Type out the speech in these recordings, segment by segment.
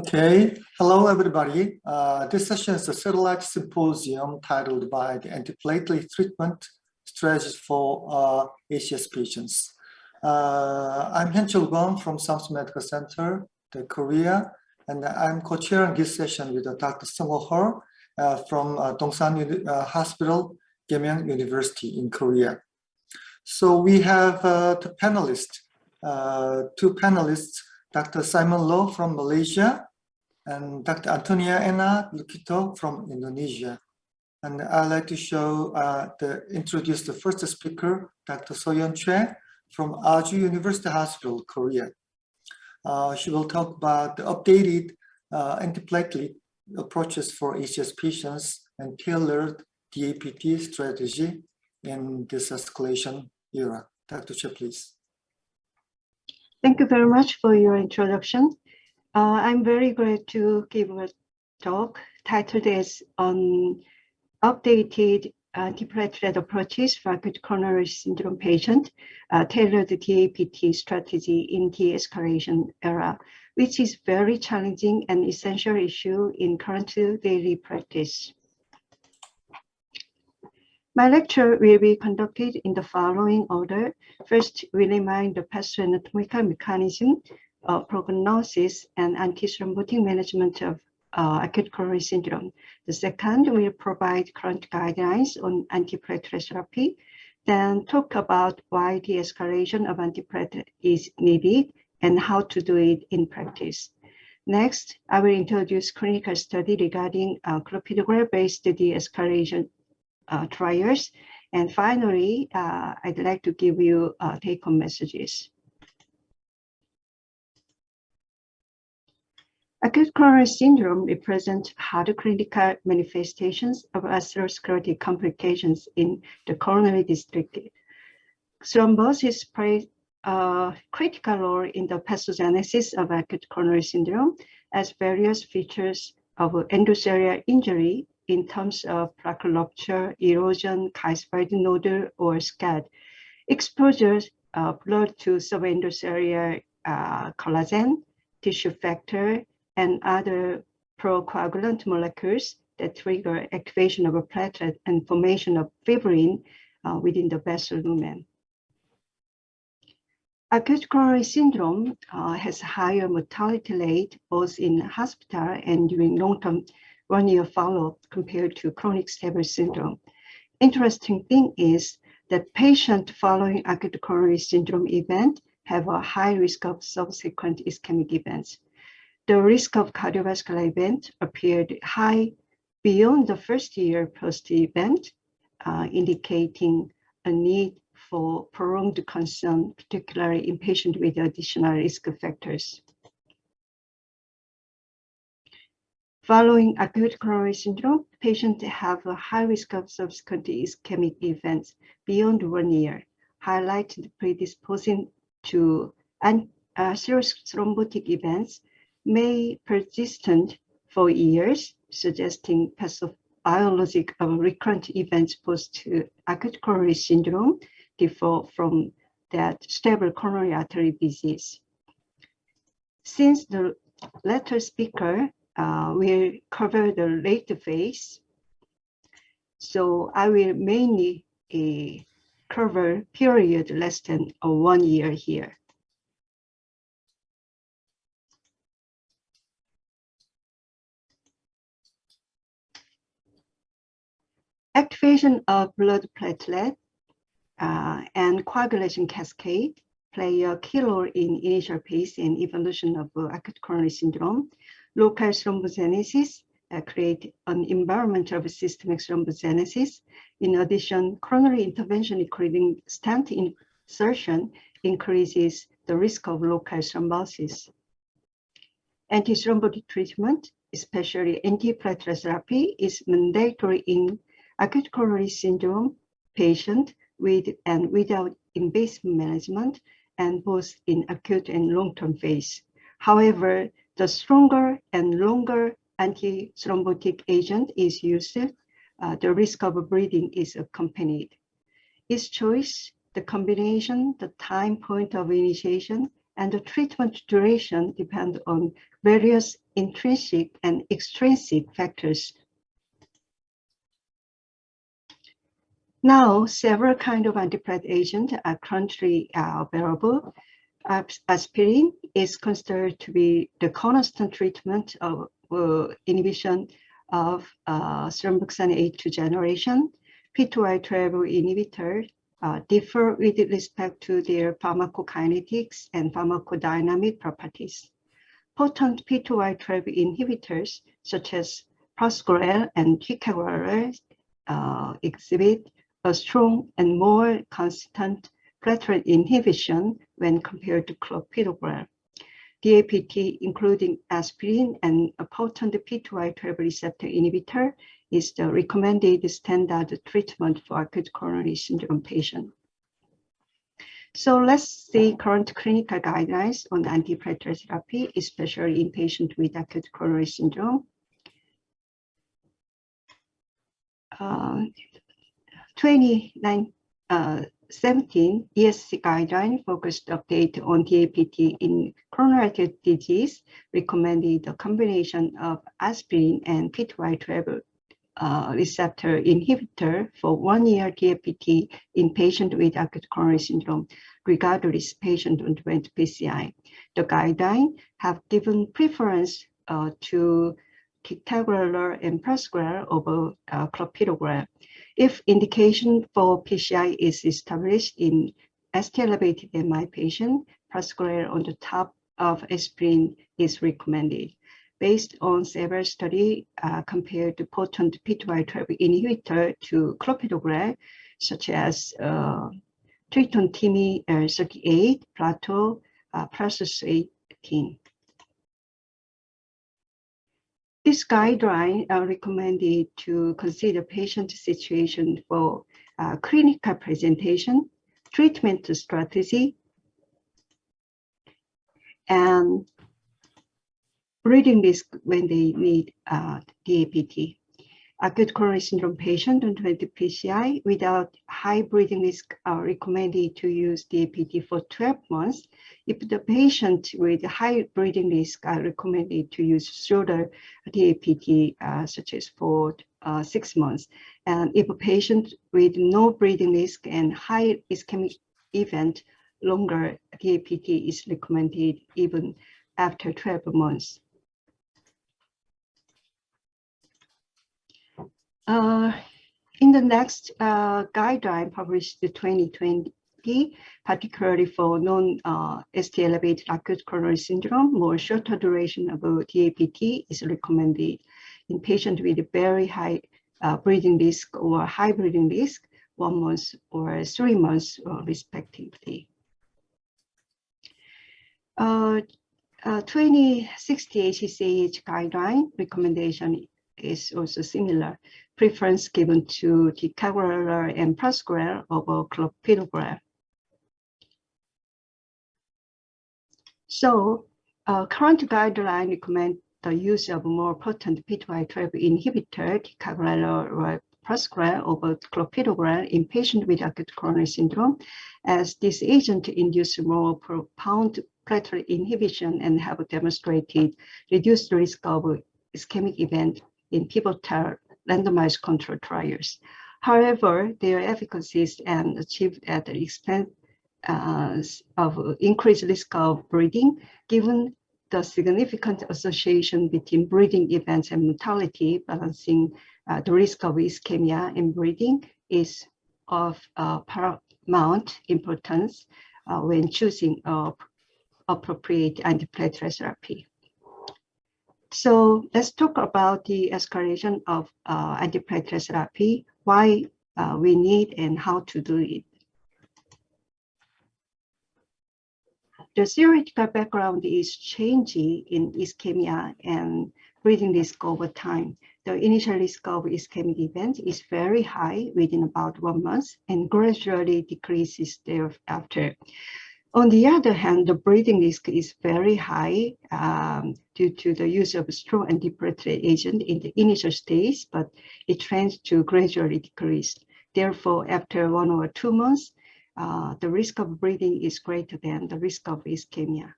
Okay, hello everybody. This session is a satellite symposium titled by the Anti-platelet Treatment Strategies for ACS Patients. I'm Hyun-Chul Kwon from Samsung Medical Center, Korea, and I'm co-chairing this session with Dr. Sung-ho Ho from Dongsan Hospital, Gaemyeong University in Korea. So we have two panelists, Dr. Simon Loh from Malaysia and Dr. Antonia Ena Lukito from Indonesia. And I'd like to introduce the first speaker, Dr. Soyeon Choi from Aju University Hospital, Korea. She will talk about the updated antiplatelet approaches for ACS patients and tailored DAPT strategy in this escalation era. Dr. Choi, please. Thank you very much for your introduction. I'm very glad to give a talk titled as on updated antiplatelet approaches for acute coronary syndrome patient, tailored DAPT strategy in de-escalation era, which is very challenging and essential issue in current daily practice. My lecture will be conducted in the following order. First, we remind the pathoanatomical mechanism, prognosis, and antithrombotic management of acute coronary syndrome. The second will provide current guidelines on antiplatelet therapy, then talk about why de-escalation of antiplatelet is needed and how to do it in practice. Next, I will introduce clinical study regarding clopidogrel-based de-escalation trials. And finally, I'd like to give you take-home messages. Acute coronary syndrome represents hard clinical manifestations of atherosclerotic complications in the coronary district. Thrombosis plays a critical role in the pathogenesis of acute coronary syndrome, as various features of endothelial injury in terms of plaque rupture, erosion, calcified nodule, or SCAD, exposure blood to subendothelial collagen, tissue factor, and other procoagulant molecules that trigger activation of a platelet and formation of fibrin within the vessel lumen. Acute coronary syndrome has higher mortality rate both in hospital and during long-term one-year follow-up compared to chronic stable syndrome. Interesting thing is that patients following acute coronary syndrome event have a high risk of subsequent ischemic events. The risk of cardiovascular event appeared high beyond the first year post-event, indicating a need for prolonged concern, particularly in patients with additional risk factors. Following acute coronary syndrome, patients have a high risk of subsequent ischemic events beyond 1 year, highlighting predisposing to serious thrombotic events may persistent for years, suggesting pathobiologic of recurrent events post-acute coronary syndrome differ from that stable coronary artery disease. Since the latter speaker will cover the later phase, so I will mainly cover period less than 1 year here. Activation of blood platelet and coagulation cascade play a key role in initial phase and evolution of acute coronary syndrome. Local thrombogenesis create an environment of systemic thrombogenesis. In addition, coronary intervention, including stent insertion, increases the risk of local thrombosis. Antithrombotic treatment, especially antiplatelet therapy, is mandatory in acute coronary syndrome patient with and without invasive management, and both in acute and long-term phase. However, the stronger and longer antithrombotic agent is used, the risk of bleeding is accompanied. Its choice, the combination, the time point of initiation, and the treatment duration depend on various intrinsic and extrinsic factors. Now, several kinds of antiplatelet agents are currently available. Aspirin is considered to be the cornerstone treatment of inhibition of thromboxane A2 generation. P2Y12 inhibitors differ with respect to their pharmacokinetics and pharmacodynamic properties. Potent P2Y12 inhibitors, such as prasugrel and ticagrelor, exhibit a strong and more consistent platelet inhibition when compared to clopidogrel. DAPT, including aspirin and a potent P2Y12 receptor inhibitor, is the recommended standard treatment for acute coronary syndrome patients. So let's see current clinical guidelines on antiplatelet therapy, especially in patients with acute coronary syndrome. 2017 ESC guideline focused update on DAPT in coronary artery disease recommended a combination of aspirin and P2Y12 receptor inhibitor for 1 year DAPT in patient with acute coronary syndrome, regardless patient underwent PCI. The guidelines have given preference to ticagrelor and prasugrel over clopidogrel. If indication for PCI is established in ST-elevated MI patient, prasugrel on the top of aspirin is recommended. Based on several studies compared to potent P2Y12 inhibitor to clopidogrel, such as Triton-TIMI 38, Plato, Prasus 18. This guideline recommended to consider patient situation for clinical presentation, treatment strategy, and breathing risk when they need DAPT. Acute coronary syndrome patient underwent PCI without high breathing risk are recommended to use DAPT for 12 months. If the patient with high breathing risk are recommended to use shorter DAPT, such as for 6 months. And if a patient with no breathing risk and high ischemic event, longer DAPT is recommended even after 12 months. In the next guideline published in 2020, particularly for non-ST-elevated acute coronary syndrome, more shorter duration of DAPT is recommended in patients with very high breathing risk or high breathing risk, 1 month or 3 months respectively. 2060 ACS guideline recommendation is also similar. Preference given to ticagrelor and prasugrel over clopidogrel. So current guideline recommend the use of more potent P2Y12 inhibitor, ticagrelor or prasugrel over clopidogrel in patients with acute coronary syndrome, as this agent induce more profound platelet inhibition and have demonstrated reduced risk of ischemic event in pivotal randomized control trials. However, their efficacy is achieved at the expense of increased risk of bleeding, given the significant association between bleeding events and mortality. Balancing the risk of ischemia and bleeding is of paramount importance when choosing appropriate antiplatelet therapy. So let's talk about the escalation of antiplatelet therapy, why we need and how to do it. The theoretical background is changing in ischemia and bleeding risk over time. The initial risk of ischemic event is very high within about 1 month and gradually decreases thereafter. On the other hand, the bleeding risk is very high due to the use of strong antiplatelet agent in the initial stage, but it tends to gradually decrease. Therefore, after 1 or 2 months, the risk of bleeding is greater than the risk of ischemia.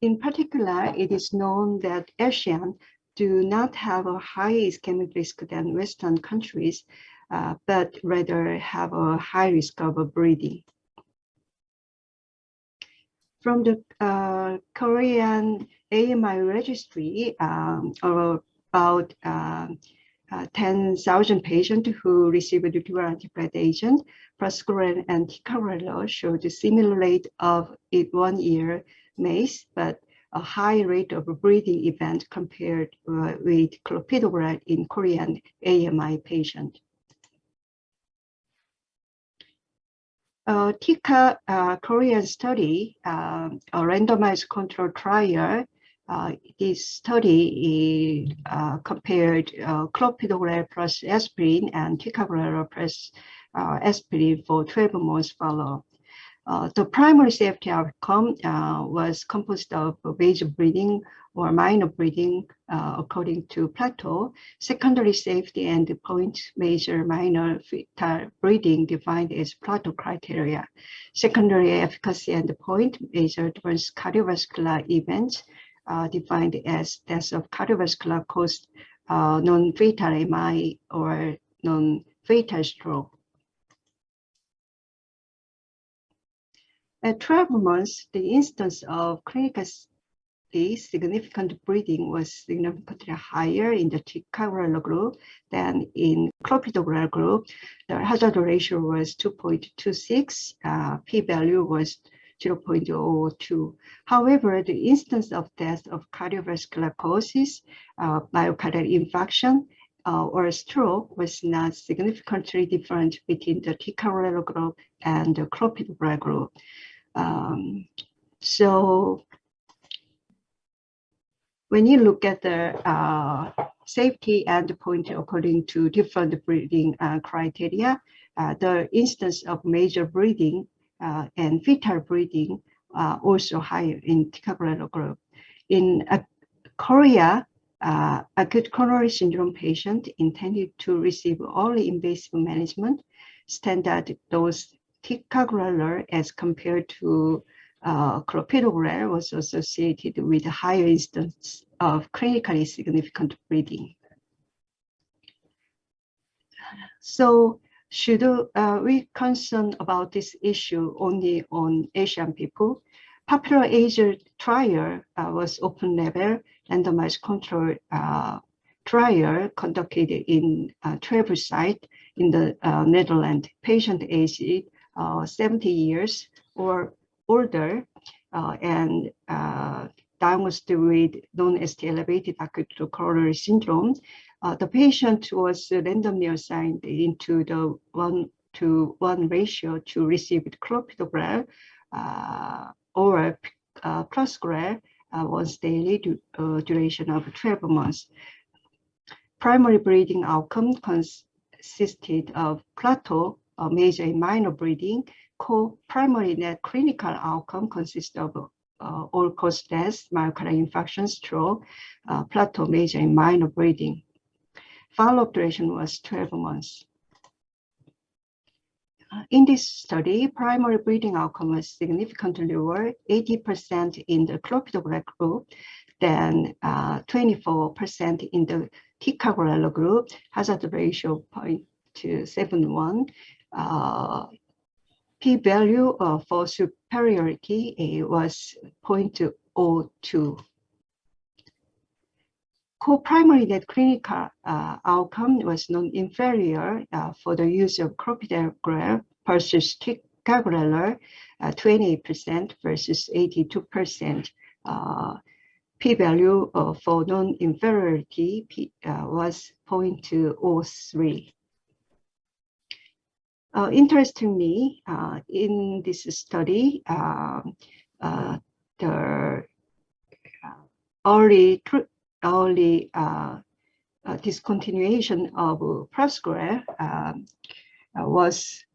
In particular, it is known that Asians do not have a higher ischemic risk than Western countries, but rather have a high risk of bleeding. From the Korean AMI registry, about 10,000 patients who received dual antiplatelet agent, prasugrel and ticagrelor showed a similar rate of 1 year MACE, but a high rate of bleeding event compared with clopidogrel in Korean AMI patient. TICA Korean study, a randomized control trial. This study compared clopidogrel plus aspirin and ticagrelor plus aspirin for 12 months follow-up. The primary safety outcome was composed of major bleeding or minor bleeding according to plateau. Secondary safety endpoint, major minor fetal bleeding defined as plateau criteria. Secondary efficacy endpoint, major adverse cardiovascular events defined as death of cardiovascular caused non-fatal MI or non-fatal stroke. At 12 months, the instance of clinically significant bleeding was significantly higher in the ticagrelor group than in clopidogrel group. The hazard ratio was 2.26, p-value was 0.02. However, the instance of death of cardiovascular causes, myocardial infarction, or stroke was not significantly different between the ticagrelor group and the clopidogrel group. So when you look at the safety endpoint according to different bleeding criteria, the instance of major bleeding and fetal bleeding also higher in ticagrelor group. In Korea, acute coronary syndrome patient intended to receive only invasive management, standard dose ticagrelor as compared to clopidogrel was associated with a higher instance of clinically significant bleeding. So should we concern about this issue only on Asian people? Popular Asia trial was open label randomized control trial conducted in 12 sites in the Netherlands. Patient aged 70 years or older and diagnosed with non-ST elevated acute coronary syndrome. The patient was randomly assigned into the 1:1 ratio to receive clopidogrel or prasugrel once daily duration of 12 months. Primary bleeding outcome consisted of plateau, major and minor bleeding. Co-primary net clinical outcome consists of all-cause death, myocardial infarction, stroke, plateau, major and minor bleeding. Follow-up duration was 12 months. In this study, primary bleeding outcome was significantly lower, 80% in the clopidogrel group, than 24% in the ticagrelor group, hazard ratio 0.71. P-value for superiority was 0.02. Co-primary net clinical outcome was non-inferior for the use of clopidogrel versus ticagrelor, 28% versus 82%. P-value for non-inferiority was 0.03. Interestingly, in this study, the early discontinuation of prasugrel was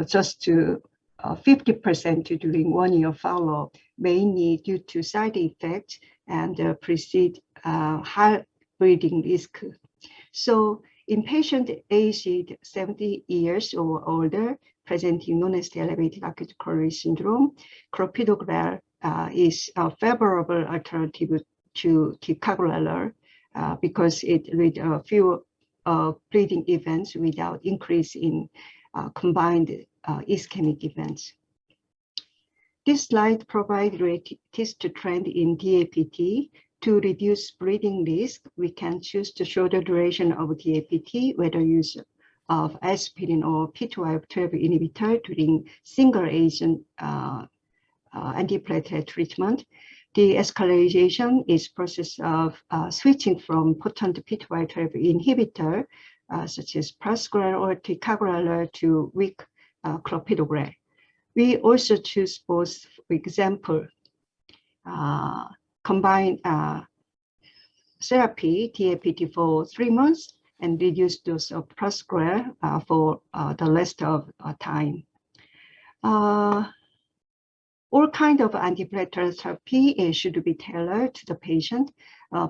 just to 50% during 1 year follow-up, mainly due to side effects and precede high bleeding risk. So In patient aged 70 years or older, presenting non-ST elevated acute coronary syndrome, clopidogrel is a favorable alternative to ticagrelor because it leads a few bleeding events without increase in combined ischemic events. This slide provides latest trend in DAPT. To reduce bleeding risk, we can choose the shorter duration of DAPT, whether use of aspirin or P2Y12 inhibitor during single agent antiplatelet treatment. The escalation is process of switching from potent P2Y12 inhibitor, such as prasugrel or ticagrelor, to weak clopidogrel. We also choose both, for example, combined therapy, DAPT for 3 months, and reduce dose of prasugrel for the rest of time. All kinds of antiplatelet therapy should be tailored to the patient,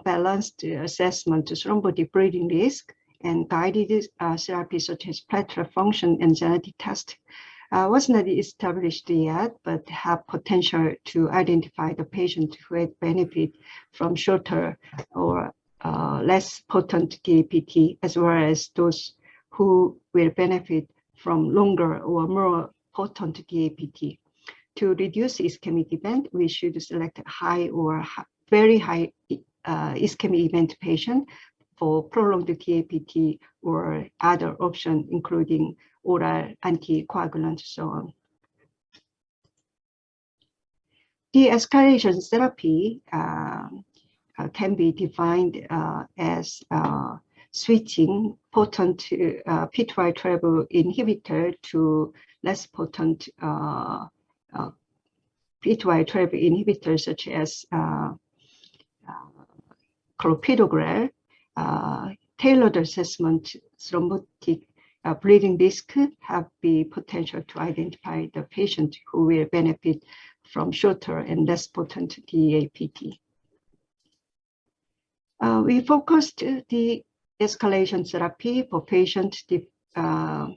balanced assessment to thrombotic bleeding risk, and guided therapy such as platelet function and genetic test was not established yet, but have potential to identify the patient who had benefit from shorter or less potent DAPT, as well as those who will benefit from longer or more potent DAPT. To reduce ischemic event, we should select high or very high ischemic event patient for prolonged DAPT or other options, including oral anticoagulant, so on. De-escalation therapy can be defined as switching potent P2Y12 inhibitor to less potent P2Y12 inhibitors such as clopidogrel. Tailored assessment thrombotic bleeding risk have the potential to identify the patient who will benefit from shorter and less potent DAPT. We focused the escalation therapy for patient. The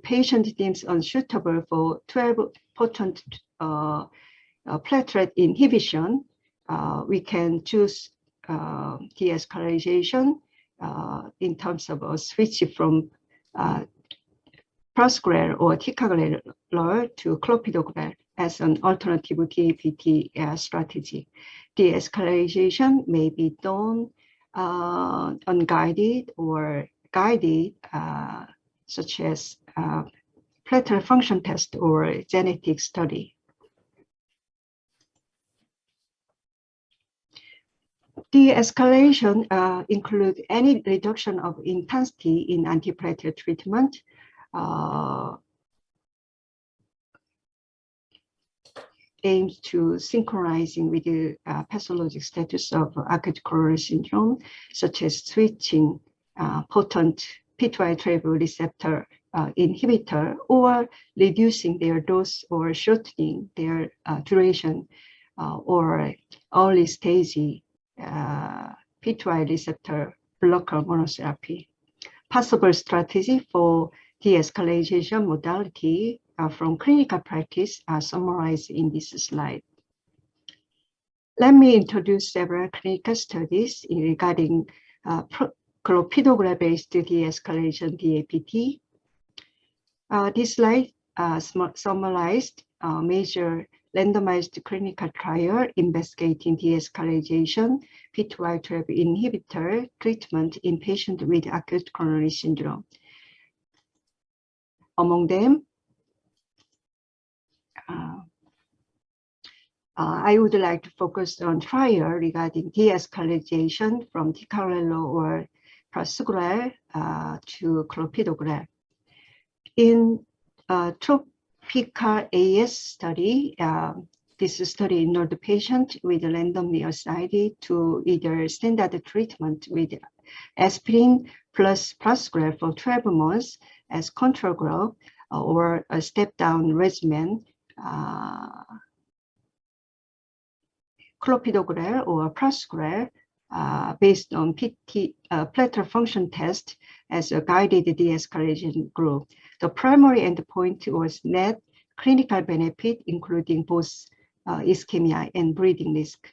patient deems unsuitable for 12 potent platelet inhibition. We can choose de-escalation in terms of a switch from prasugrel or ticagrelor to clopidogrel as an alternative DAPT strategy. De-escalation may be done unguided or guided, such as platelet function test or genetic study. De-escalation includes any reduction of intensity in antiplatelet treatment, aims to synchronizing with the pathologic status of acute coronary syndrome, such as switching potent P2Y12 receptor inhibitor or reducing their dose or shortening their duration or early stage P2Y receptor blocker monotherapy. Possible strategy for de-escalation modality from clinical practice are summarized in this slide. Let me introduce several clinical studies regarding clopidogrel-based de-escalation DAPT. This slide summarized major randomized clinical trial investigating de-escalation P2Y12 inhibitor treatment in patients with acute coronary syndrome. Among them, I would like to focus on trial regarding de-escalation from ticagrelor or prasugrel to clopidogrel. In tropical AS study, this study enrolled patients with randomly assigned to either standard treatment with aspirin plus prasugrel for 12 months as control group or a step-down regimen, clopidogrel or prasugrel based on platelet function test as a guided de-escalation group. The primary endpoint was net clinical benefit, including both ischemia and bleeding risk.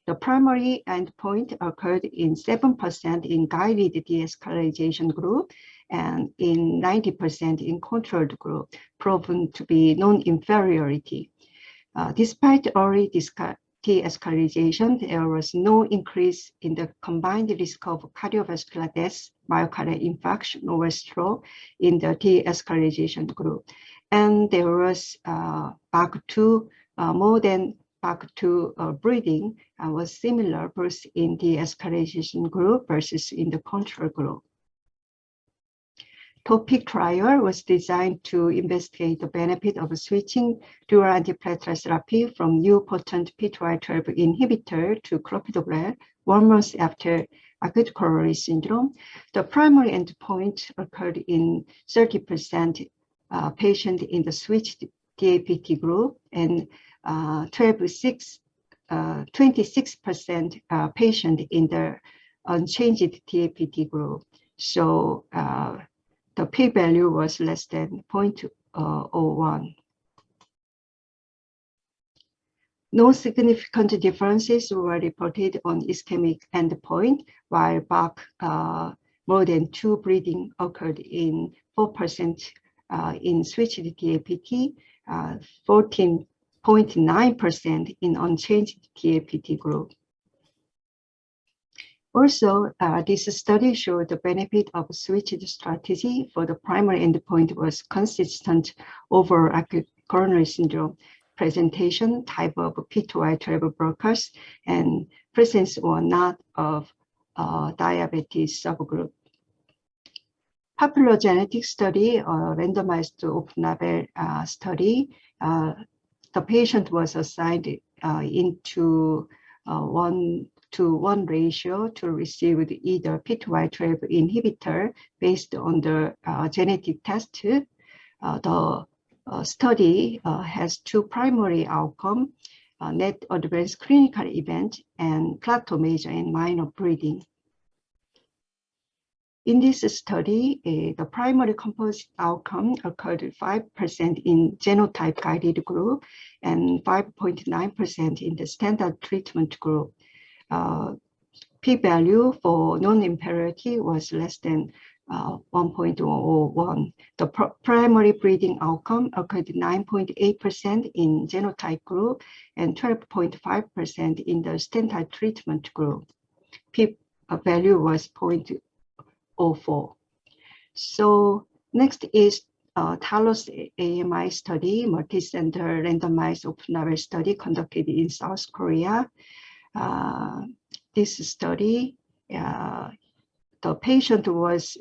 The primary endpoint occurred in 7% in guided de-escalation group and in 90% in controlled group, proven to be non-inferiority. Despite early de-escalation, there was no increase in the combined risk of cardiovascular death, myocardial infarction, or stroke in the de-escalation group. And there was BAC2 more than BAC2 breathing was similar both in the escalation group versus in the control group. TOPIC trial was designed to investigate the benefit of switching dual antiplatelet therapy from new potent P2Y12 inhibitor to clopidogrel 1 month after acute coronary syndrome. The primary endpoint occurred in 30% patient in the switched DAPT group and 26% patient in the unchanged DAPT group. So the p-value was less than 0.01. No significant differences were reported on ischemic endpoint, while BAC more than 2 bleeding occurred in 4% in switched DAPT, 14.9% in unchanged DAPT group. Also, this study showed the benefit of switched strategy for the primary endpoint was consistent over acute coronary syndrome presentation, type of P2Y12 blockers, and presence or not of diabetes subgroup. Popular genetic study, randomized open-label study, the patient was assigned into 1:1 ratio to receive either P2Y12 inhibitor based on the genetic test. The study has 2 primary outcomes, net advanced clinical event and plateau major and minor bleeding. In this study, the primary composite outcome occurred 5% in genotype guided group and 5.9% in the standard treatment group. P-value for non-inferiority was less than 1.01. The primary bleeding outcome occurred 9.8% in genotype group and 12.5% in the standard treatment group. P-value was 0.04. So next is Talos AMI study, multi-center randomized open-label study conducted in South Korea. This study, the patient was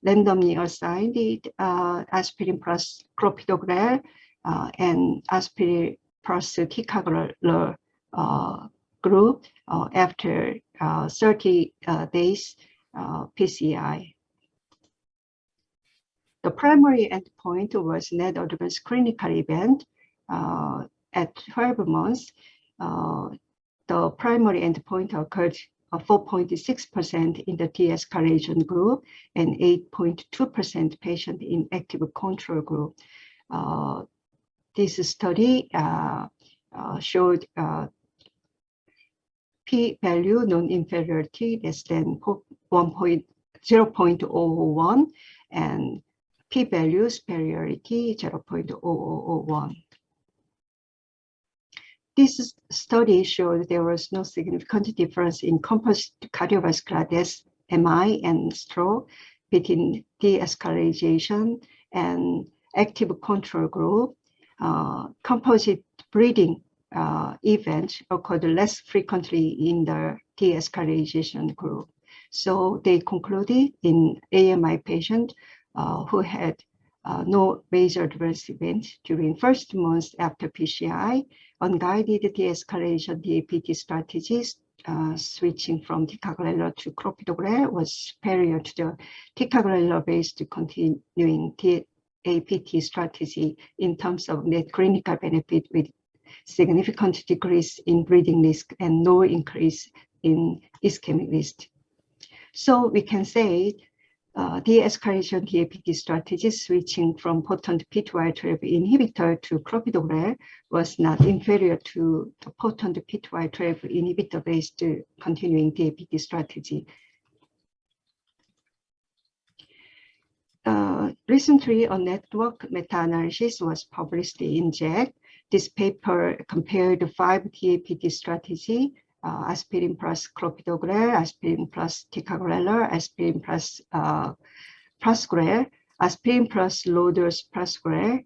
randomly assigned aspirin plus clopidogrel and aspirin plus ticagrelor group after 30 days PCI. The primary endpoint was net advanced clinical event at 12 months. The primary endpoint occurred 4.6% in the de-escalation group and 8.2% patient in active control group. This study showed p-value non-inferiority less than 0.01 and p-value superiority 0.0001. This study showed there was no significant difference in composite cardiovascular death, MI, and stroke between de-escalation and active control group. Composite bleeding events occurred less frequently in the de-escalation group. So they concluded in AMI patient who had no major adverse events during first month after PCI, unguided de-escalation DAPT strategies switching from ticagrelor to clopidogrel was superior to the ticagrelor-based continuing DAPT strategy in terms of net clinical benefit with significant decrease in bleeding risk, and no increase in ischemic risk. So we can say de-escalation DAPT strategy switching from potent P2Y12 inhibitor to clopidogrel was not inferior to the potent P2Y12 inhibitor-based continuing DAPT strategy. Recently, a network meta-analysis was published in JACC. This paper compared the 5 DAPT strategy, aspirin plus clopidogrel, aspirin plus ticagrelor, aspirin plus prasugrel, aspirin plus low-dose prasugrel,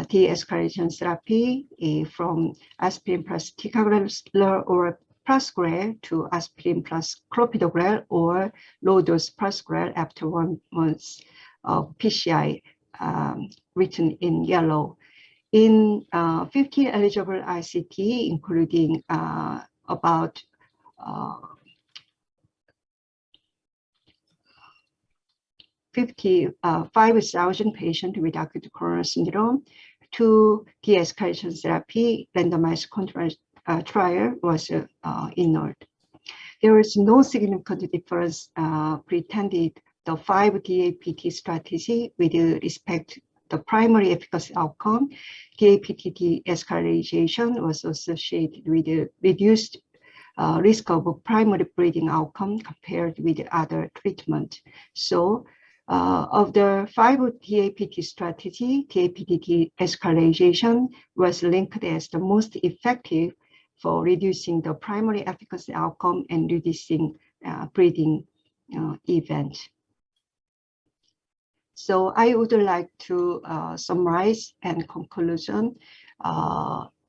de-escalation therapy from aspirin plus ticagrelor or prasugrel to aspirin plus clopidogrel or low-dose prasugrel after 1 month of PCI, written in yellow. In 50 eligible ICT, including about 5,000 patients with acute coronary syndrome, 2 de-escalation therapy randomized control trial was enrolled. There is no significant difference pretended the 5 DAPT strategy with respect to the primary efficacy outcome. DAPT de-escalation was associated with a reduced risk of primary bleeding outcome compared with other treatment. So of the 5 DAPT strategy, DAPT de-escalation was linked as the most effective for reducing the primary efficacy outcome and reducing bleeding event. So I would like to summarize and conclusion.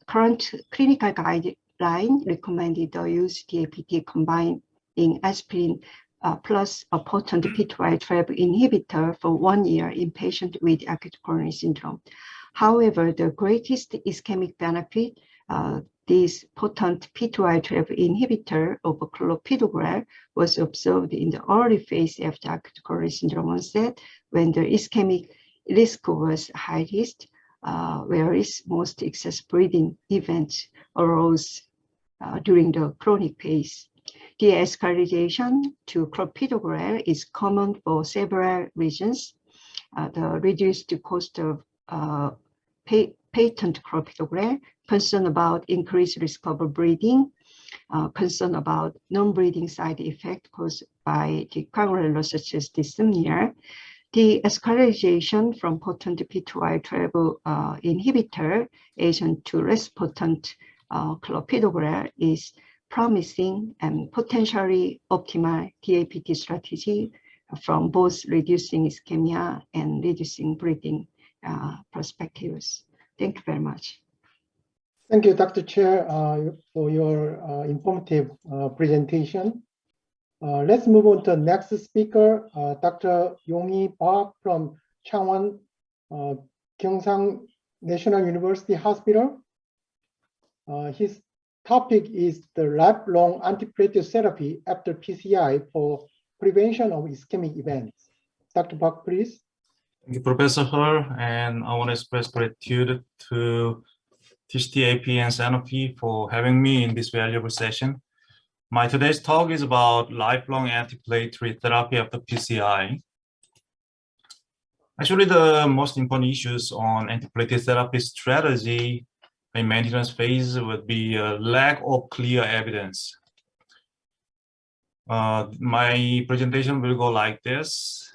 Current clinical guideline recommended the use DAPT combining aspirin plus a potent P2Y12 inhibitor for 1 year in patients with acute coronary syndrome. However, the greatest ischemic benefit, this potent P2Y12 inhibitor of clopidogrel was observed in the early phase after acute coronary syndrome onset, when the ischemic risk was highest, whereas most excess bleeding events arose during the chronic phase. De-escalation to clopidogrel is common for several reasons. The reduced cost of patent clopidogrel, concern about increased risk of bleeding, concern about non-bleeding side effect caused by ticagrelor such as dyspnea. The escalation from potent P2Y12 inhibitor agent to less potent clopidogrel is promising and potentially optimal DAPT strategy from both reducing ischemia and reducing bleeding perspectives. Thank you very much. Thank you, Dr. Chair, for your informative presentation. Let's move on to the next speaker, Dr. Yong-hee Park from Changwon Gyeongsang National University Hospital. His topic is the lifelong antiplatelet therapy after PCI for prevention of ischemic events. Dr. Park, please. Thank you, Professor Her, and I want to express gratitude to TCTAP and SANOFI for having me in this valuable session. My today's talk is about lifelong antiplatelet therapy after PCI. Actually, the most important issues on antiplatelet therapy strategy in maintenance phase would be a lack of clear evidence. My presentation will go like this.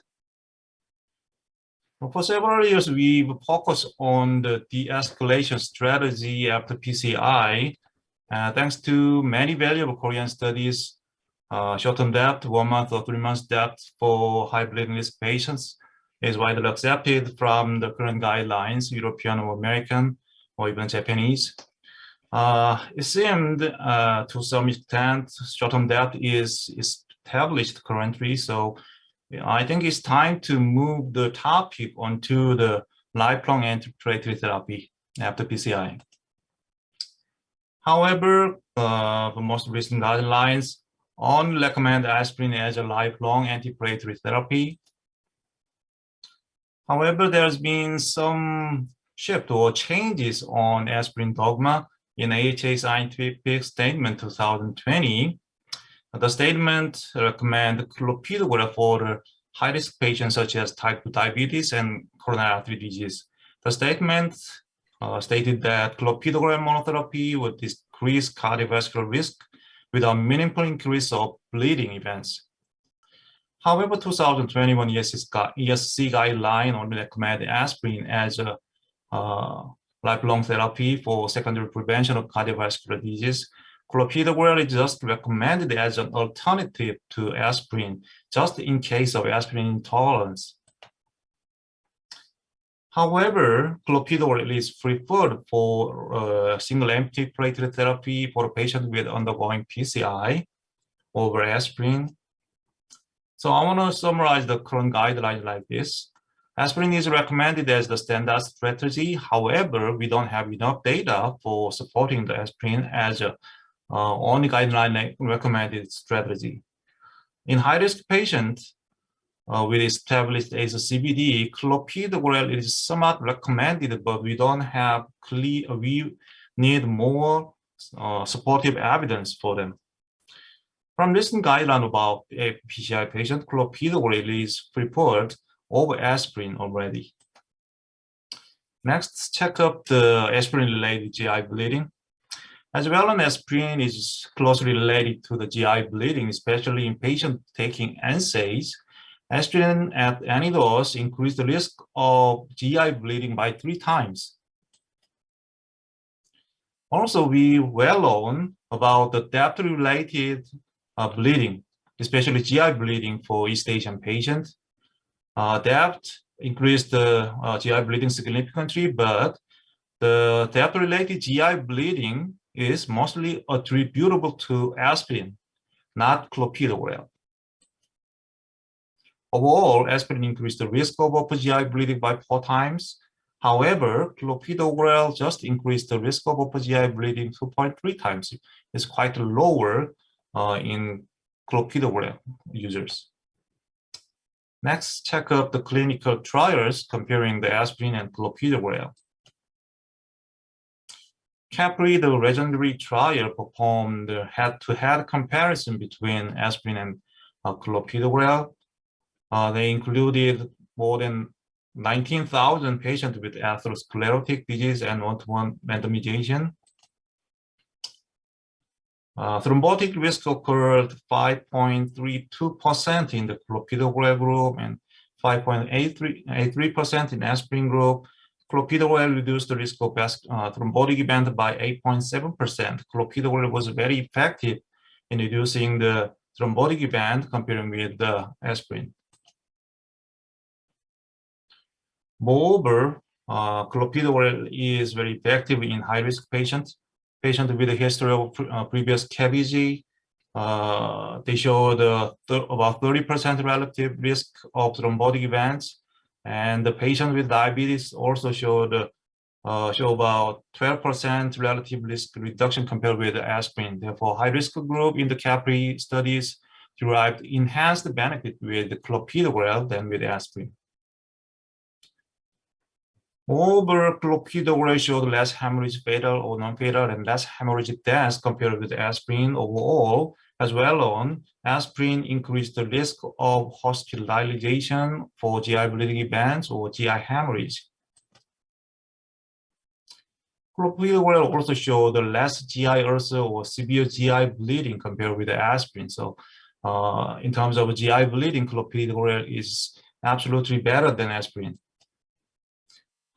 For several years, we've focused on the de-escalation strategy after PCI, thanks to many valuable Korean studies, short-term depth, 1 month or 3 months depth for high bleeding risk patients is widely accepted from the current guidelines, European or American, or even Japanese. It seemed to some extent, short-term depth is established currently, so I think it's time to move the topic onto the lifelong antiplatelet therapy after PCI. However, the most recent guidelines only recommend aspirin as a lifelong antiplatelet therapy. However, there's been some shift or changes on aspirin dogma in AHA scientific statement 2020, the statement recommends clopidogrel for high-risk patients such as type 2 diabetes and coronary artery disease. The statement stated that clopidogrel monotherapy would decrease cardiovascular risk without meaningful increase of bleeding events. However, 2021 ESC guideline only recommended aspirin as a lifelong therapy for secondary prevention of cardiovascular disease. Clopidogrel is just recommended as an alternative to aspirin, just in case of aspirin intolerance. However, clopidogrel is preferred for single anti-platelet therapy for a patient with undergoing PCI over aspirin. So I want to summarize the current guidelines like this. Aspirin is recommended as the standard strategy. However, we don't have enough data for supporting the aspirin as a only guideline recommended strategy. In high-risk patients with established ACE-CVD, clopidogrel is somewhat recommended, but we don't have we need more supportive evidence for them. From recent guideline about a PCI patient, clopidogrel is preferred over aspirin already. Next, check up the aspirin-related GI bleeding. As well, aspirin is closely related to the GI bleeding, especially in patients taking NSAIDs. Aspirin at any dose increased the risk of GI bleeding by 3 times. Also, we well known about the depth-related bleeding, especially GI bleeding for East Asian patients. Depth increased the GI bleeding significantly, but the depth-related GI bleeding is mostly attributable to aspirin, not clopidogrel. Overall, aspirin increased the risk of upper GI bleeding by 4 times. However, clopidogrel just increased the risk of upper GI bleeding 2.3 times. It's quite lower in clopidogrel users. Next, check out the clinical trials comparing the aspirin and clopidogrel. Capri, the legendary trial, performed the head-to-head comparison between aspirin and clopidogrel. They included more than 19,000 patients with atherosclerotic disease and one-to-one randomization. Thrombotic risk occurred 5.32% in the clopidogrel group and 5.83% in aspirin group. Clopidogrel reduced the risk of thrombotic event by 8.7%. Clopidogrel was very effective in reducing the thrombotic event comparing with the aspirin. Moreover, clopidogrel is very effective in high-risk patients with a history of previous CVD. They showed about 30% relative risk of thrombotic events, and the patient with diabetes also show about 12% relative risk reduction compared with the aspirin. Therefore, high-risk group in the Capri studies derived enhanced benefit with the clopidogrel than with aspirin. Moreover, clopidogrel showed less hemorrhage fatal or non-fatal and less hemorrhage deaths compared with aspirin overall. As well on, aspirin increased the risk of hospitalization for GI bleeding events or GI hemorrhage. Clopidogrel also showed less GI ulcer or severe GI bleeding compared with the aspirin. So in terms of GI bleeding, clopidogrel is absolutely better than aspirin.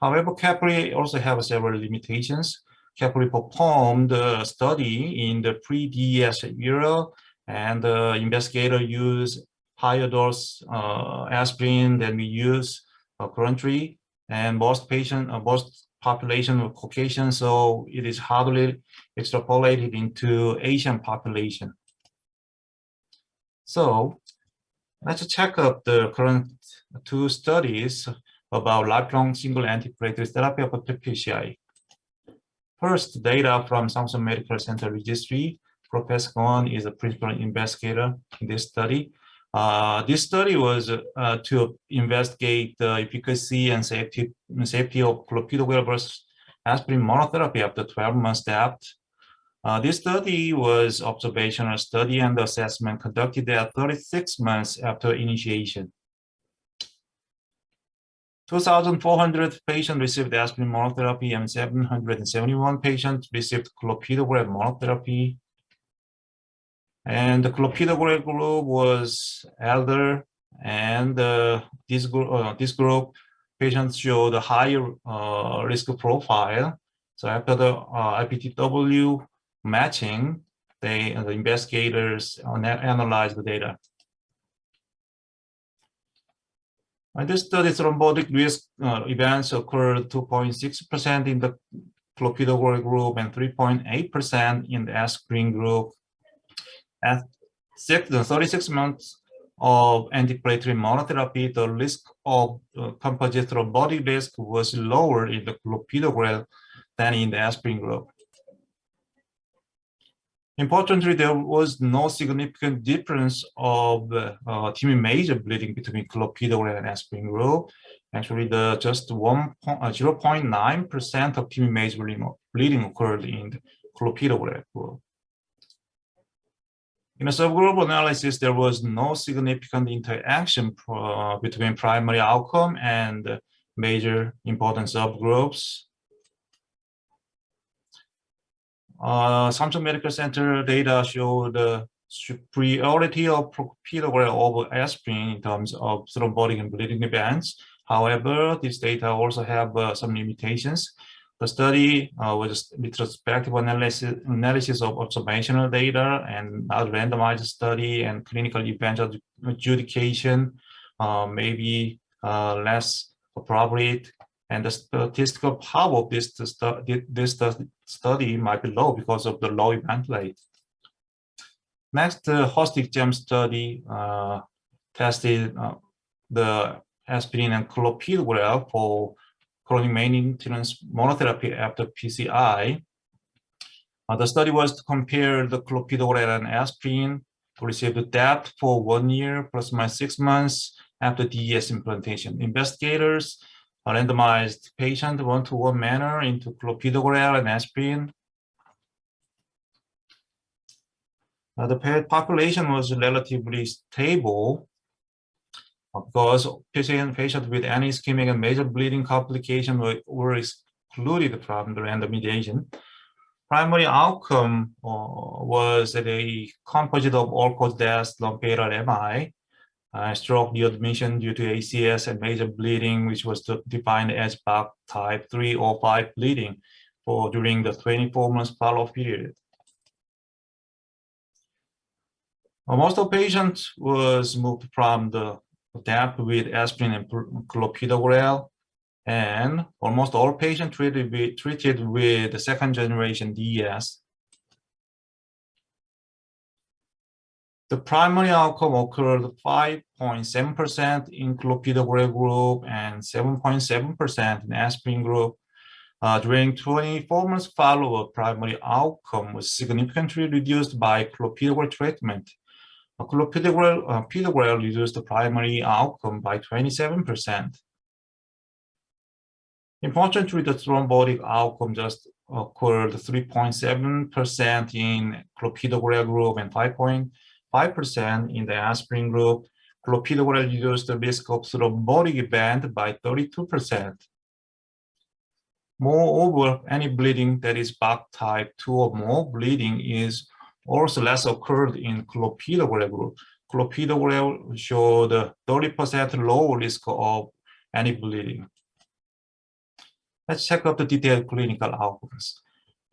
However, Capri also have several limitations. Capri performed a study in the pre-DES era, and the investigator used higher dose aspirin than we use currently, and most population were Caucasian, so it is hardly extrapolated into Asian population. So let's check out the current 2 studies about lifelong single antiplatelet therapy of PCI. First, data from Samsung Medical Center Registry. Professor Kwon is a principal investigator in this study. This study was to investigate the efficacy and safety of clopidogrel versus aspirin monotherapy after 12 months TAP. This study was observational study and assessment conducted at 36 months after initiation. 2,400 patients received aspirin monotherapy and 771 patients received clopidogrel monotherapy. And the clopidogrel group was elder, and this group patients showed a higher risk profile. So after the IPTW matching, the investigators analyzed the data. In this study, thrombotic risk events occurred 2.6% in the clopidogrel group and 3.8% in the aspirin group. At 36 months of anti-platelet monotherapy, the risk of composite thrombotic risk was lower in the clopidogrel than in the aspirin group. Importantly, there was no significant difference of TIMI major bleeding between clopidogrel and aspirin group. Actually, just 0.9% of TIMI major bleeding occurred in the clopidogrel group. In a subgroup analysis, there was no significant interaction between primary outcome and major important subgroups. Samsung Medical Center data show the superiority of clopidogrel over aspirin in terms of thrombotic and bleeding events. However, this data also have some limitations. The study was a retrospective analysis of observational data and not randomized study, and clinical event adjudication may be less appropriate, and the statistical power of this study might be low because of the low event rate. Next, the host-exam study tested the aspirin and clopidogrel for chronic maintenance monotherapy after PCI. The study was to compare the clopidogrel and aspirin to receive the TAP for 1 year plus minus 6 months after DES implantation. Investigators randomized patient one-to-one manner into clopidogrel and aspirin. The population was relatively stable because patients with any ischemic and major bleeding complication were excluded from the randomization. Primary outcome was a composite of all-cause deaths, lump-beta MI, stroke readmission due to ACS, and major bleeding, which was defined as BAC type 3 or 5 bleeding during the 24 months follow-up period. Most of patients was moved from the TAP with aspirin and clopidogrel, and almost all patients treated with the second generation DES. The primary outcome occurred 5.7% in clopidogrel group and 7.7% in aspirin group. During 24 months follow-up, primary outcome was significantly reduced by clopidogrel treatment. Clopidogrel reduced the primary outcome by 27%. Importantly, the thrombotic outcome just occurred 3.7% in clopidogrel group and 5.5% in the aspirin group. Clopidogrel reduced the risk of thrombotic event by 32%. Moreover, any bleeding that is BAC type 2 or more bleeding is also less occurred in clopidogrel group. Clopidogrel showed a 30% low risk of any bleeding. Let's check out the detailed clinical outcomes.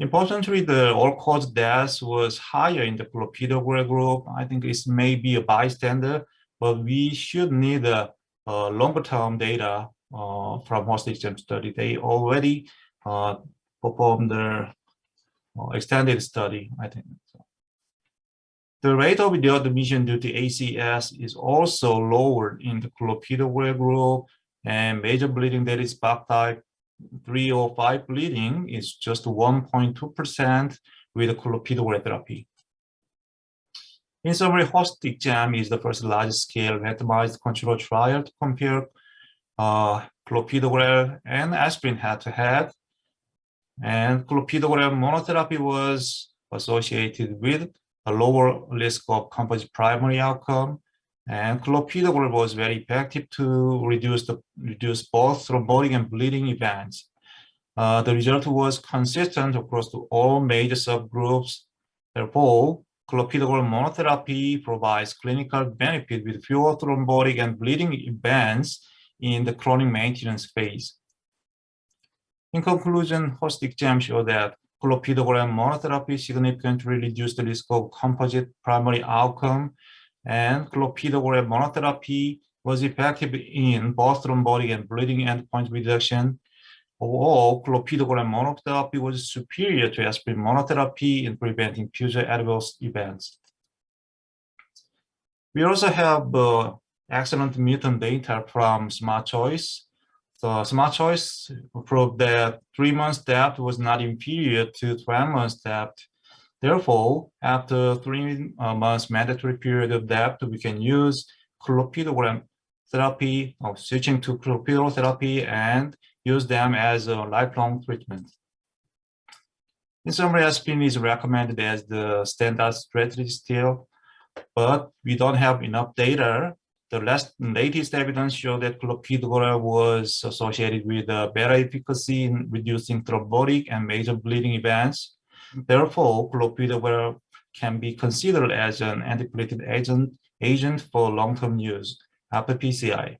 Importantly, the all-cause death was higher in the clopidogrel group. I think it may be a bystander, but we should need a longer-term data from host-exam study. They already performed the extended study, I think. The rate of readmission due to ACS is also lower in the clopidogrel group, and major bleeding that is BAC type 3 or 5 bleeding is just 1.2% with clopidogrel therapy. In summary, host-exam is the first large-scale randomized control trial to compare clopidogrel and aspirin head-to-head. And clopidogrel monotherapy was associated with a lower risk of composite primary outcome. And clopidogrel was very effective to reduce both thrombotic and bleeding events. The result was consistent across all major subgroups. Therefore, clopidogrel monotherapy provides clinical benefit with fewer thrombotic and bleeding events in the chronic maintenance phase. In conclusion, host exam showed that clopidogrel monotherapy significantly reduced the risk of composite primary outcome, and clopidogrel monotherapy was effective in both thrombotic and bleeding endpoint reduction. Overall, clopidogrel monotherapy was superior to aspirin monotherapy in preventing future adverse events. We also have excellent mutant data from Smart Choice. So Smart Choice proved that 3 months depth was not inferior to 12 months depth. Therefore, after 3 months mandatory period of depth, we can use clopidogrel therapy or switching to clopidogrel therapy and use them as a lifelong treatment. In summary, aspirin is recommended as the standard strategy still, but we don't have enough data. The latest evidence showed that clopidogrel was associated with better efficacy in reducing thrombotic and major bleeding events. Therefore, clopidogrel can be considered as an antiplatelet agent for long-term use after PCI.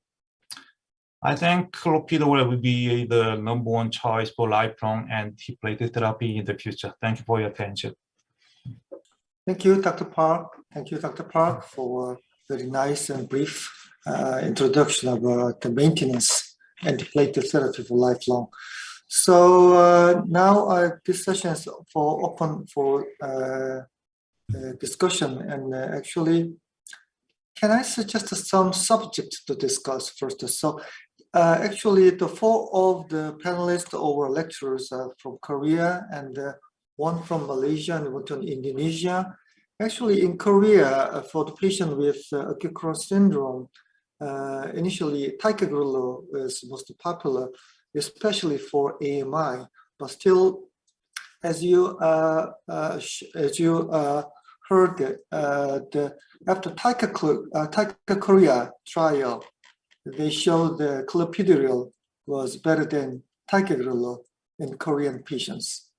I think clopidogrel will be the #1 choice for lifelong antiplatelet therapy in the future. Thank you for your attention. Thank you, Dr. Park. Thank you, Dr. Park, for very nice and brief introduction of the maintenance antiplatelet therapy for lifelong. So now this session is open for discussion, and actually, can I suggest some subjects to discuss first? So actually, the 4 of the panelists or lecturers are from Korea, and 1 from Malaysia and 1 from Indonesia. Actually, in Korea, for the patient with acute coronary syndrome, initially ticagrelor is most popular, especially for AMI. But still, as you heard, after Korea trial, they showed the clopidogrel was better than ticagrelor in Korean patients,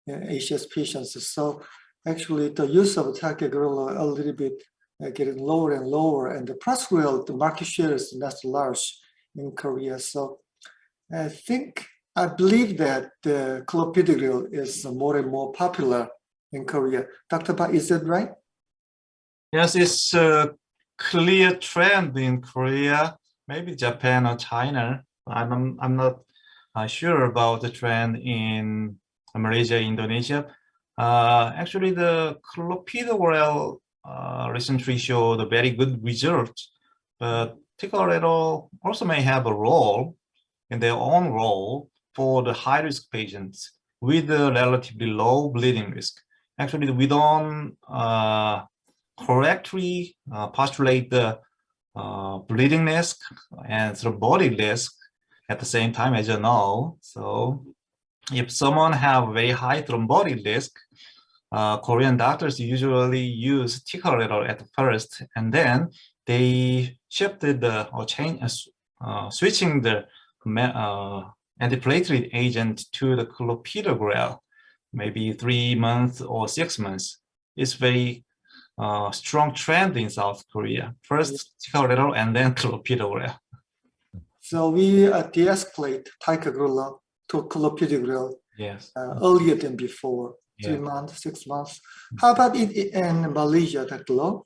ACS patients. So actually, the use of ticagrelor a little bit getting lower and lower, and the prasugrel, the market share is not large in Korea. So I believe that the clopidogrel is more and more popular in Korea. Dr. Ba, is that right? Yes, it's a clear trend in Korea, maybe Japan or China. I'm not sure about the trend in Malaysia, Indonesia. Actually, the clopidogrel recently showed a very good result, but ticagrelor also may have a role in their own role for the high-risk patients with a relatively low bleeding risk. Actually, we don't correctly postulate the bleeding risk and thrombotic risk at the same time, as you know. So if someone have very high thrombotic risk, Korean doctors usually use ticagrelor at first, and then they shifted switching the antiplatelet agent to the clopidogrel, maybe 3 months or 6 months. It's very strong trend in South Korea. First ticagrelor and then clopidogrel. So we de-escalate ticagrelor to clopidogrel earlier than before, 3 months, 6 months. How about in Malaysia, Dr. Loh?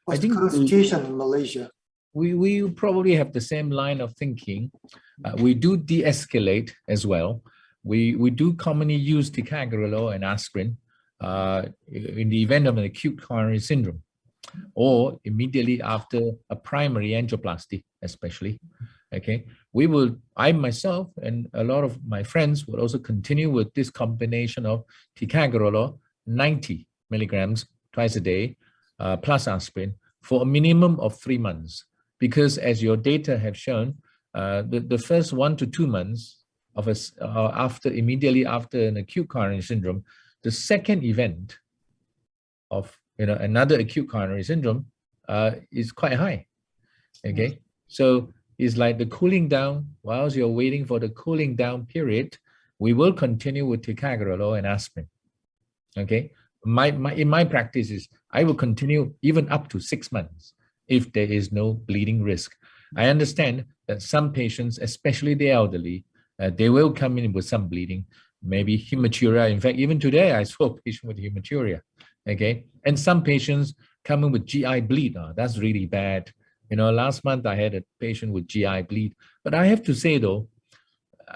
What's the current situation in Malaysia? We probably have the same line of thinking. We do de-escalate as well. We do commonly use ticagrelor and aspirin in the event of an acute coronary syndrome, or immediately after a primary angioplasty, especially. Okay, I myself and a lot of my friends would also continue with this combination of ticagrelor, 90 milligrams twice a day, plus aspirin for a minimum of 3 months. Because as your data have shown, the first 1 to 2 months, of immediately after an acute coronary syndrome, the second event of another acute coronary syndrome is quite high. Okay, so it's like the cooling down. Whilst you're waiting for the cooling down period, we will continue with ticagrelor and aspirin. Okay, in my practice is I will continue even up to 6 months if there is no bleeding risk. I understand that some patients, especially the elderly, they will come in with some bleeding, maybe hematuria. In fact, even today I saw a patient with hematuria. Okay, and some patients come in with GI bleed. That's really bad. Last month I had a patient with GI bleed. But I have to say though,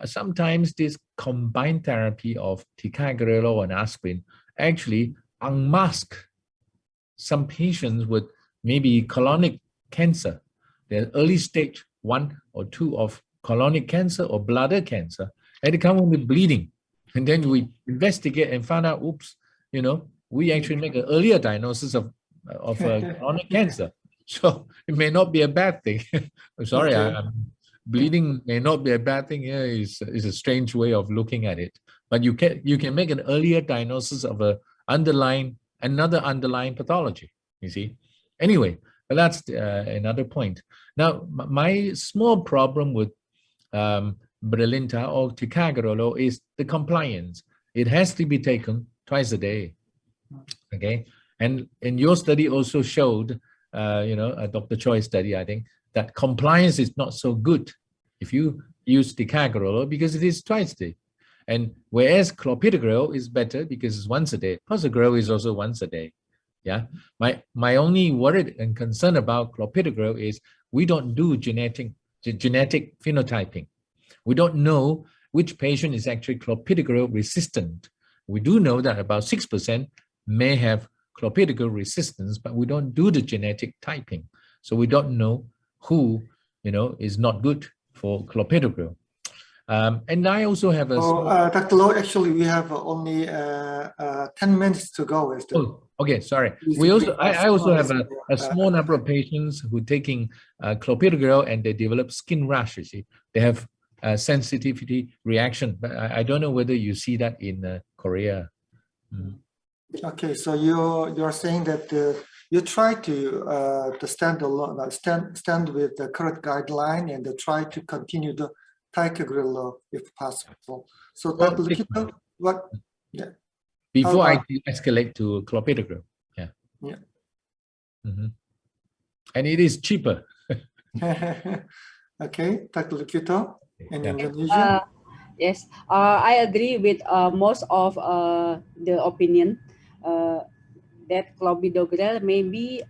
sometimes this combined therapy of ticagrelor and aspirin actually unmask some patients with maybe colonic cancer, the early stage 1 or 2 of colonic cancer or bladder cancer, and they come in with bleeding. And then we investigate and find out, oops, we actually make an earlier diagnosis of colonic cancer. So it may not be a bad thing. I'm sorry, bleeding may not be a bad thing. Yeah, is a strange way of looking at it. But you can make an earlier diagnosis of another underlying pathology. You see. Anyway, but that's another point. Now, my small problem with Brilinta or ticagrelor is the compliance. It has to be taken twice a day. Okay, and your study also showed, a Dr. Choi study, I think, that compliance is not so good if you use ticagrelor because it is twice a day. And whereas clopidogrel is better because it's once a day, prasugrel is also once a day. Yeah, my only worry and concern about clopidogrel is we don't do genetic phenotyping. We don't know which patient is actually clopidogrel resistant. We do know that about 6% may have clopidogrel resistance, but we don't do the genetic typing. So we don't know who, is not good for clopidogrel. And I also have a... Dr. Loh, actually, we have only 10 minutes to go. Okay, sorry. I also have a small number of patients who are taking clopidogrel and they develop skin rash, you see. They have sensitivity reaction, but I don't know whether you see that in Korea. Okay, so you're saying that you try to stand with the current guideline and try to continue the ticagrelor if possible. So Dr. Likito, what? Yeah. Before I escalate to clopidogrel. Yeah. Yeah. And it is cheaper. Okay, Dr. Likito in Indonesia. Yes, I agree with most of the opinion that clopidogrel maybe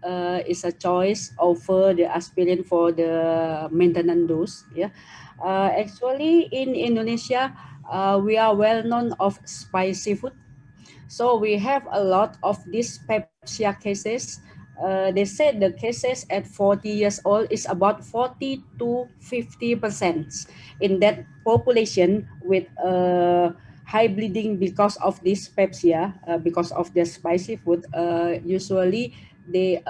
is a choice over the aspirin for the maintenance dose. Yeah, actually in Indonesia we are well known of spicy food, so we have a lot of these pepsia cases. They said the cases at 40 years old is about 40 to 50% in that population with high bleeding because of this pepsia, because of the spicy food. Usually they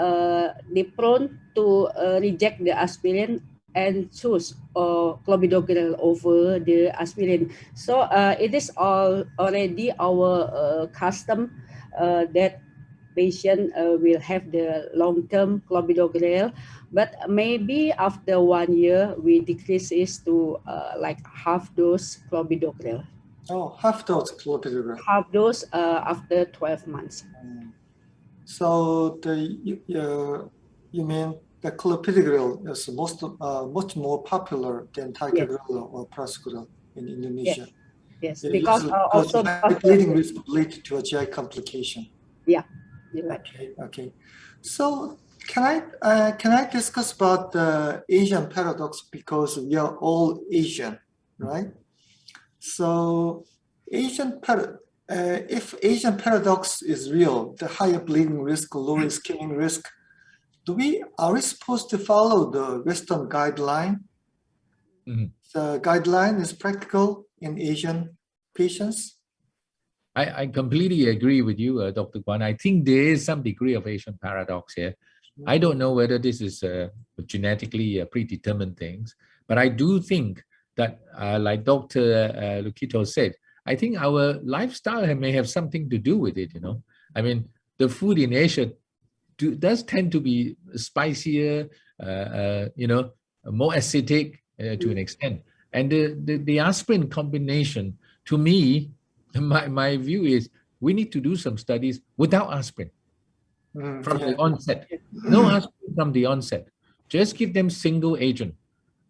prone to reject the aspirin and choose clopidogrel over the aspirin. So it is already our custom that patient will have the long-term clopidogrel, but maybe after 1 year we decrease it to like half dose clopidogrel. Oh, half dose clopidogrel. Half dose after 12 months. So you mean the clopidogrel is much more popular than ticagrelor or prasugrel in Indonesia? Yes, because also bleeding risk related to a GI complication. Yeah. Right. Okay. So can I discuss about the Asian paradox, because we are all Asian, right? So if Asian paradox is real, the higher bleeding risk, lower ischemic risk, are we supposed to follow the Western guideline? The guideline is practical in Asian patients. I completely agree with you, Dr. Guan. I think there is some degree of Asian paradox here. I don't know whether this is genetically predetermined things, but I do think that, like Dr. Lukito said, I think our lifestyle may have something to do with it, you know. I mean, the food in Asia does tend to be spicier, you know, more acidic to an extent. And the aspirin combination, to me, my view is we need to do some studies without aspirin from the onset. No aspirin from the onset. Just give them single agent.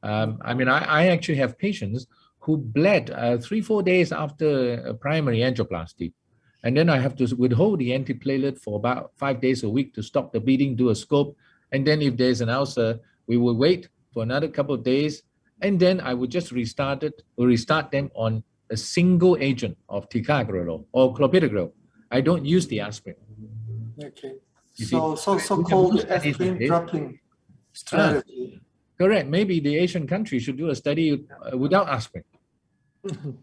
I mean, I actually have patients who bled 3-4 days after a primary angioplasty. And then I have to withhold the antiplatelet for about 5 days a week to stop the bleeding, do a scope. And then if there's an ulcer, we will wait for another couple of days. And then I would just restart them on a single agent of ticagrelor or clopidogrel. I don't use the aspirin. Okay. You So-called aspirin dropping strategy. Correct. Maybe the Asian country should do a study without aspirin.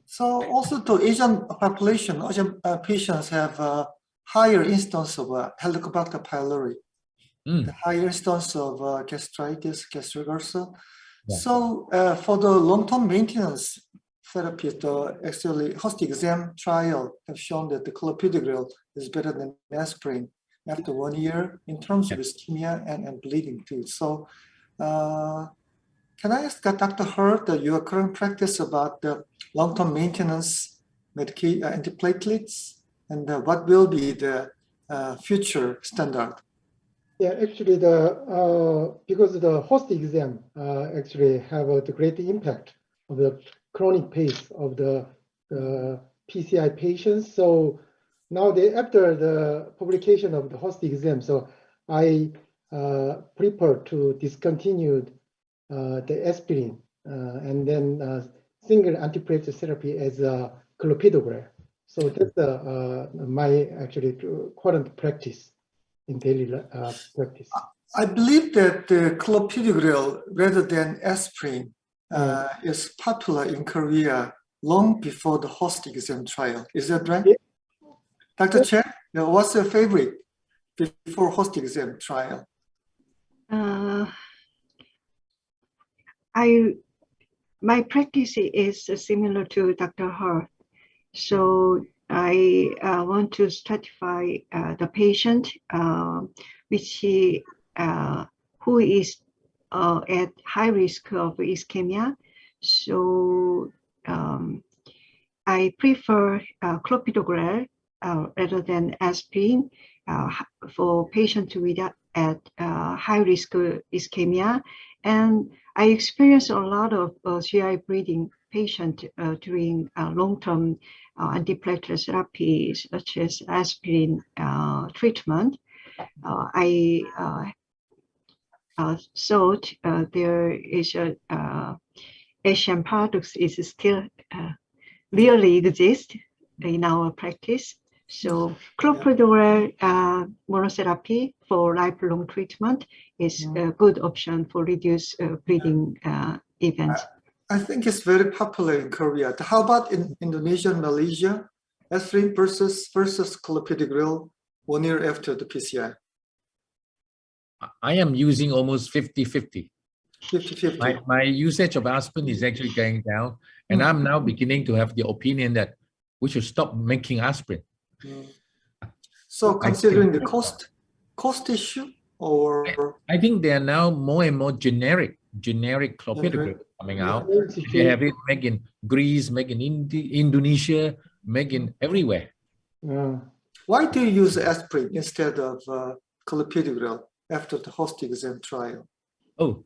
So also the Asian population, Asian patients have a higher instance of Helicobacter pylori, the higher instance of gastritis, gastric ulcer. Yeah. So for the long-term maintenance therapy, the actually host exam trial have shown that the clopidogrel is better than aspirin after 1 year in terms of ischemia and bleeding too. So can I ask Dr. Hurt your current practice about the long-term maintenance antiplatelets and what will be the future standard? Yeah, actually, because the host exam actually have the great impact of the chronic pace of the PCI patients. So now after the publication of the host exam, so I prepare to discontinue the aspirin and then single antiplatelet therapy as clopidogrel. So that's my actually current practice in daily practice. I believe that the clopidogrel rather than aspirin is popular in Korea long before the host exam trial. Is that right? Yeah. Dr. Chen, what's your favorite before host exam trial? My practice is similar to Dr. Hart. So I want to stratify the patient who is at high risk of ischemia. So I prefer clopidogrel rather than aspirin for patients at high risk ischemia. And I experienced a lot of GI bleeding patients during long-term antiplatelet therapy, such as aspirin treatment. I thought there is a Asian paradox is still really exist in our practice. So clopidogrel monotherapy for lifelong treatment is a good option for reduced bleeding events. I think it's very popular in Korea. How about in Indonesia and Malaysia? Aspirin versus clopidogrel 1 year after the PCI. I am using almost 50-50. 50-50. My usage of aspirin is actually going down, and I'm now beginning to have the opinion that we should stop making aspirin. So considering the cost issue, or I think there are now more and more generic clopidogrel coming out. They have it made in Greece, made in Indonesia, made in everywhere. Why do you use aspirin instead of clopidogrel after the host exam trial? Oh,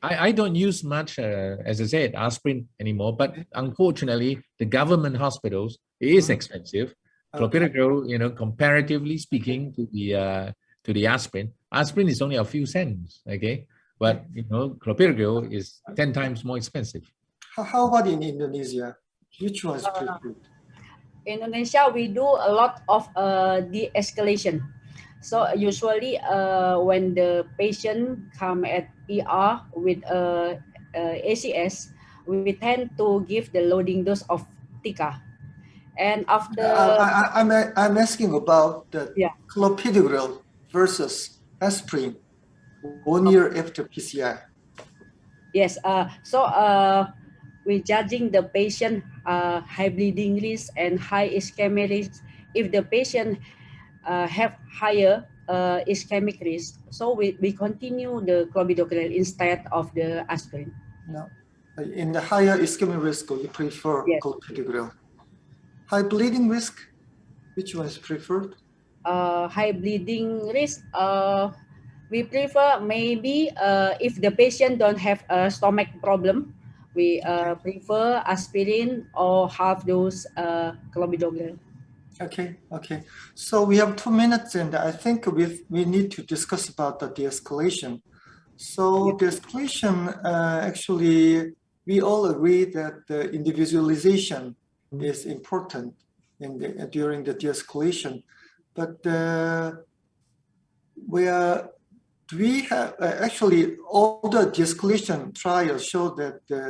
I don't use much, as I said, aspirin anymore. But unfortunately, the government hospitals, it is expensive. Clopidogrel, comparatively speaking to the aspirin is only a few cents. Okay, but clopidogrel is 10 times more expensive. How about in Indonesia? Which one is preferred? Indonesia, we do a lot of de-escalation. So usually when the patient come at ER with ACS, we tend to give the loading dose of Tika. And after I'm asking about the clopidogrel versus aspirin 1 year after PCI. Yes. So we judging the patient high bleeding risk and high ischemic risk. If the patient have higher ischemic risk, so we continue the clopidogrel instead of the aspirin. No. In the higher ischemic risk, you prefer Yes. clopidogrel. High bleeding risk, which one is preferred? High bleeding risk, we prefer maybe if the patient don't have a stomach problem, we prefer aspirin or half dose clopidogrel. Okay, okay. So we have 2 minutes, and I think we need to discuss about the de-escalation. So de-escalation, actually, we all agree that the individualization is important during the de-escalation. But we have actually all the de-escalation trials show that the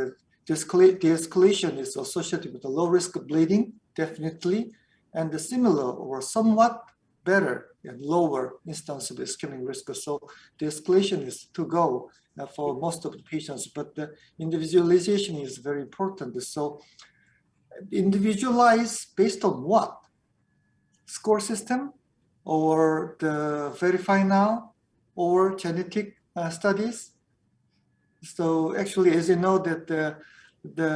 de-escalation is associated with a low risk of bleeding, definitely, and the similar or somewhat better and lower instance of ischemic risk. So the escalation is to go for most of the patients, but the individualization is very important. So individualize based on what? Score system or the verify now or genetic studies? So actually, as you know, that the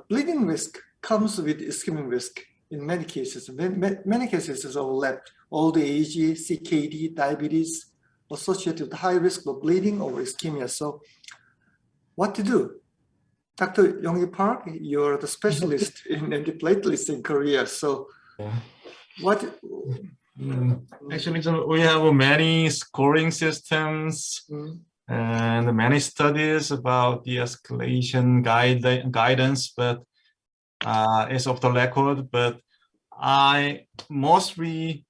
bleeding risk comes with ischemic risk in many cases. Many cases is overlap. Old age, CKD, diabetes, associated with high risk of bleeding or ischemia. So what to do? Dr. Yong-hee Park, you're the specialist in antiplatelets in Korea. So what? Actually, so we have many scoring systems and many studies about de-escalation guidance, but it's off the record. But I mostly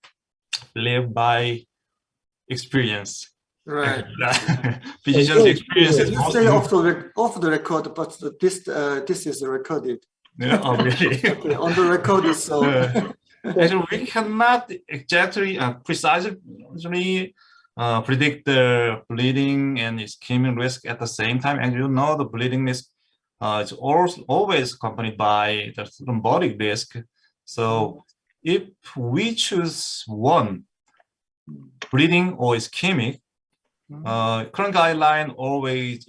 live by experience. Right. Physician's experience is You mostly say off the record, but this is recorded. Yeah, oh, really? Okay, on the record, so. Actually, we cannot exactly precisely predict the bleeding and ischemic risk at the same time. And you know, the bleeding risk is always accompanied by the thrombotic risk. So if we choose one, bleeding or ischemic, current guideline always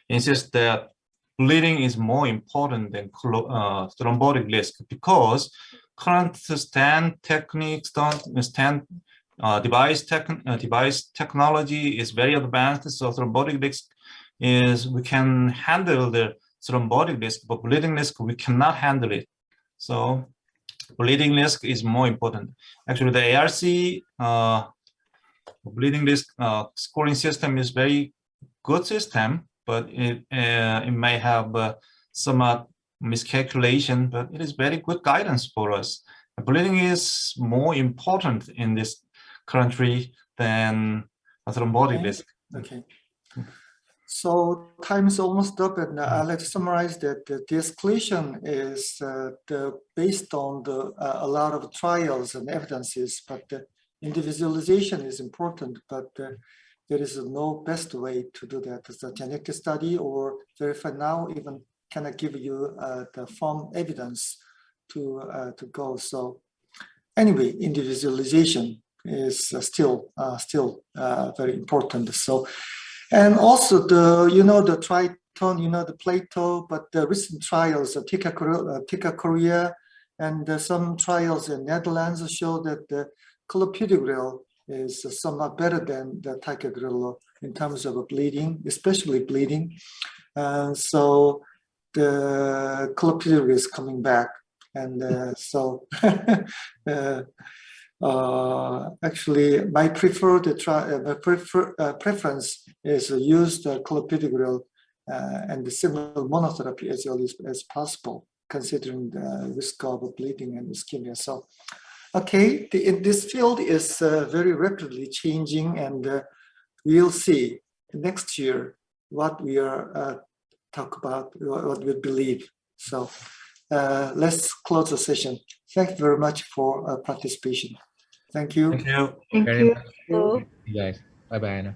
insists that bleeding is more important than thrombotic risk because current device technology is very advanced. So thrombotic risk is we can handle the thrombotic risk, but bleeding risk we cannot handle it. So bleeding risk is more important. Actually, the ARC bleeding risk scoring system is very good system, but it may have somewhat miscalculation, but it is very good guidance for us. Bleeding is more important in this country than a thrombotic risk. Okay. So time is almost up, and I'd like to summarize that the de-escalation is based on a lot of trials and evidences, but the individualization is important, but there is no best way to do that. It's a genetic study or verify now even cannot give you the firm evidence to go. So anyway, individualization is still very important. So, and also the Triton, the Plato, but the recent trials of TCTAP Korea and some trials in Netherlands show that the clopidogrel is somewhat better than the ticagrelor in terms of bleeding, especially bleeding. So the clopidogrel is coming back, and so actually my preference is to use the clopidogrel and the similar monotherapy as early as possible, considering the risk of bleeding and ischemia. So. Okay, this field is very rapidly changing, and we'll see next year what we are talk about, what we believe. So let's close the session. Thank you very much for participation. Thank you. Thank you. Thank Very you. much. You guys. Bye-bye now.